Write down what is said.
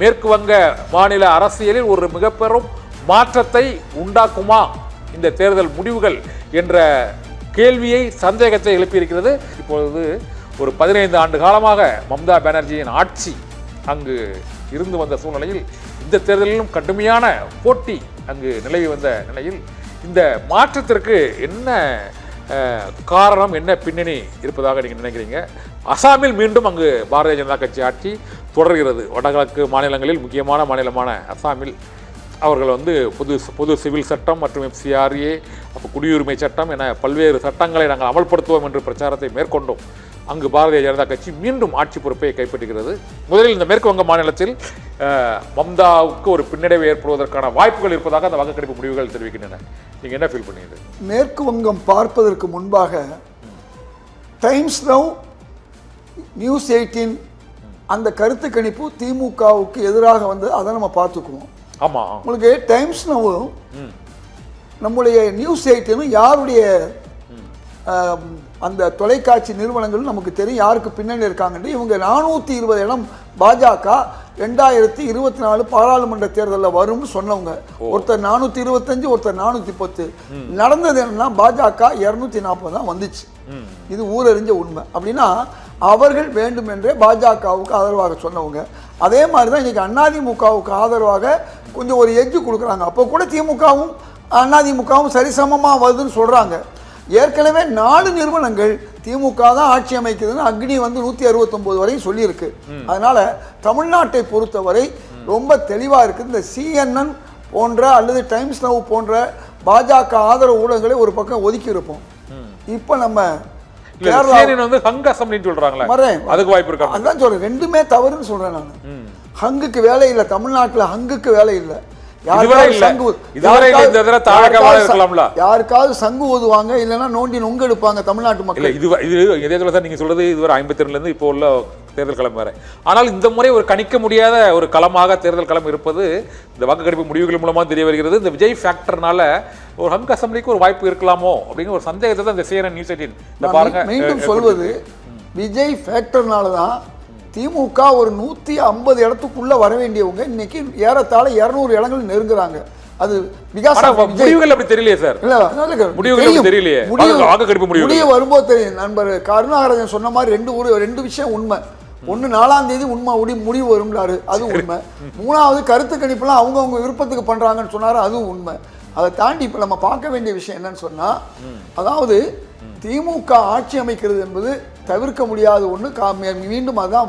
மேற்கு வங்க மாநில அரசியலில் ஒரு மிக பெரும் மாற்றத்தை உண்டாக்குமா இந்த தேர்தல் முடிவுகள் என்ற கேள்வியை, சந்தேகத்தை எழுப்பியிருக்கிறது. இப்பொழுது ஒரு 15 ஆண்டு காலமாக மம்தா பானர்ஜியின் ஆட்சி அங்கு இருந்து வந்த சூழ்நிலையில் இந்த தேர்தலிலும் கடுமையான போட்டி அங்கு நிலவி வந்த நிலையில் இந்த மாற்றத்திற்கு என்ன காரணம், என்ன பின்னணி இருப்பதாக நீங்கள் நினைக்கிறீங்க? அசாமில் மீண்டும் அங்கு பாரதிய ஜனதா கட்சி ஆட்சி தொடர்கிறது. வடகிழக்கு மாநிலங்களில் முக்கியமான மாநிலமான அசாமில் அவர்கள் பொது சிவில் சட்டம் மற்றும் FCRA, அப்போ குடியுரிமை சட்டம் என பல்வேறு சட்டங்களை நாங்கள் அமல்படுத்துவோம் என்று பிரச்சாரத்தை மேற்கொண்டோம். அங்கு பாரதிய ஜனதா கட்சி மீண்டும் ஆட்சி பொறுப்பை கைப்பற்றுகிறது. முதலில் இந்த மேற்கு வங்க மாநிலத்தில் மம்தாவுக்கு ஒரு பின்னடைவு ஏற்படுவதற்கான வாய்ப்புகள் இருப்பதாக அந்த வாக்குக்கணிப்பு முடிவுகள் தெரிவிக்கின்றன. நீங்கள் என்ன ஃபீல் பண்ணீங்க? மேற்கு வங்கம் பார்ப்பதற்கு முன்பாக டைம்ஸ் நவ், நியூஸ் 18 அந்த கருத்து கணிப்பு திமுகவுக்கு எதிராக வந்து அதை நம்ம பார்த்துக்குவோம். ஆமாம், உங்களுக்கு டைம்ஸ் நவும் நம்முடைய நியூஸ் 18 யாருடைய அந்த தொலைக்காட்சி நிறுவனங்கள் நமக்கு தெரியும் யாருக்கு பின்னணி இருக்காங்கன்னு. இவங்க 420 இடம் பாஜக 2024 பாராளுமன்ற தேர்தலில் வரும்னு சொன்னவங்க. ஒருத்தர் 425, ஒருத்தர் 410. நடந்தது என்னன்னா பாஜக 240 தான் வந்துச்சு. இது ஊரறிஞ்ச உண்மை. அப்படின்னா அவர்கள் வேண்டும் என்றே பாஜகவுக்கு ஆதரவாக சொன்னவங்க. அதே மாதிரி தான் இன்னைக்கு அதிமுகவுக்கு ஆதரவாக கொஞ்சம் ஒரு எட்ஜு கொடுக்குறாங்க. அப்போ கூட திமுகவும் அதிமுகவும் சரிசமமாக வருதுன்னு சொல்கிறாங்க. ஏற்கனவே 4 நிறுவனங்கள் திமுக தான் ஆட்சி அமைக்குதுன்னு அக்னி 169 வரையும் சொல்லியிருக்கு. அதனால தமிழ்நாட்டை பொறுத்தவரை ரொம்ப தெளிவாக இருக்குது. இந்த CNN போன்ற அல்லது டைம்ஸ் நவ் போன்ற பாஜக ஆதரவு ஊடகங்களை ஒரு பக்கம் ஒதுக்கி இருப்போம். இப்போ நம்ம ரெண்டுமே தவறுன்னு சொல்றேன் நான். ஹங்குக்கு வேலை இல்லை தமிழ்நாட்டில், ஹங்குக்கு வேலை இல்லை. யாருக்காவது சங்கு ஓதுவாங்க, இல்லைன்னா நோண்டி நொங்கு எடுப்பாங்க தமிழ்நாட்டு மக்கள். நீங்க சொல்றது இதுவரை 52 இருந்து இப்போ உள்ள தேர்தல் களம் வேற. ஆனால் இந்த முறை ஒரு கணிக்க முடியாத ஒரு களமாக தேர்தல் களம் இருப்பது இந்த வாக்குக்கணிப்பு முடிவுகள் மூலமாக தெரிய வருகிறது. இந்த விஜய் ஃபேக்டர்னால ஒரு ஹங்க் அசம்பிளிக்கு ஒரு வாய்ப்பு இருக்கலாமோ அப்படிங்கிற ஒரு சந்தேகத்தை தான் இந்த CNN நியூஸ் 18 பாருங்க மீண்டும் சொல்வது. விஜய் ஃபேக்டர்னால தான் திமுக ஒரு 150 இடத்துக்குள்ள வர வேண்டியவங்க இன்னைக்கு ஏறத்தாழ 200 இடங்கள் நெருங்குறாங்க. அது முடிவுகள் அப்படி தெரியலையே சார். இல்ல முடிவுகள் தெரியலையே, முடிவு வரும்போது தெரியும். நண்பர் கருணாகரன் சொன்ன மாதிரி ரெண்டு விஷயம் உண்மை. ஒன்று 4ஆம் தேதி உண்மை முடிவு வரும்னாரு, அது உண்மை. 3வது கருத்து கணிப்புலாம் அவங்கவுங்க விருப்பத்துக்கு பண்றாங்கன்னு சொன்னாரு, அதுவும் உண்மை. அதை தாண்டி இப்ப நம்ம பார்க்க வேண்டிய விஷயம் என்னன்னு சொன்னா, அதாவது திமுக ஆட்சி அமைக்கிறது என்பது தவிர்க்க முடியாத ஒன்று. மீண்டும் அதான்